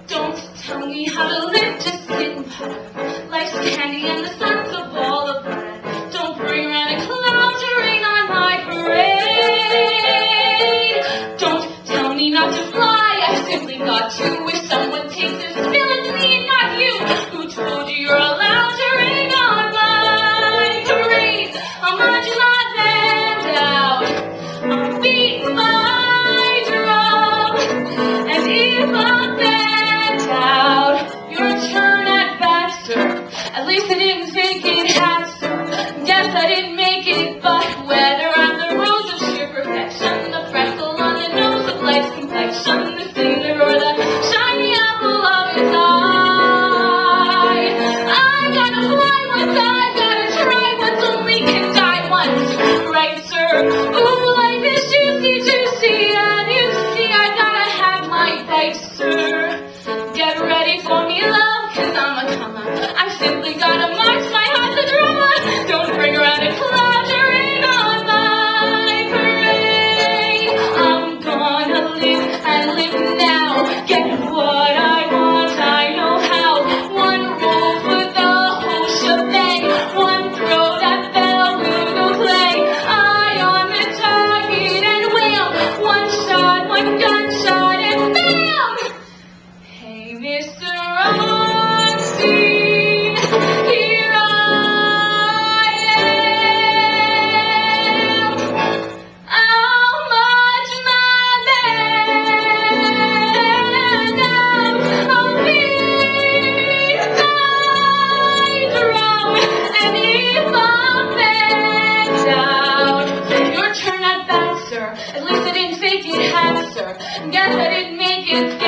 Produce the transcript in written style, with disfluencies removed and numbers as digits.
Don't tell me how to live, just sit and putter. Life's candy and the sun's a ball of butter. Don't bring around a cloud to rain on my parade. Don't tell me not to fly, I simply got to. If someone takes this feeling to me, not you. Who told you you're allowed to rain on my parade? I'm marching my band out, I'm beating my drum, and if I'm bent out, your turn at bat, sir. At least I didn't think it had, sir. Guess I didn't make it, but whether I'm the rose of sheer perfection, the freckle on the nose of life's complexion, the singer or the shiny apple of his eye, I gotta fly once, I gotta try once, only can die once, right, sir? Ooh, life is juicy, juicy, and you see I gotta have my bite, sir. Get ready for me, love, 'cause I'm a comer. I simply gotta march, my heart's a drummer. Don't bring around a cloud to rain on my parade. I'm gonna live and live now. Get what I want, I know how. One roll for the whole shebang. One throw that bell will play. Eye on the target and wham. One shot, one gunshot and bam! Hey, Mr. Ronstein, here I am. I'll march my band out. I'll beat my drum, and if I'm bent out, your turn at bat, sir. At least I didn't fake it, had, sir. Guess I didn't make it.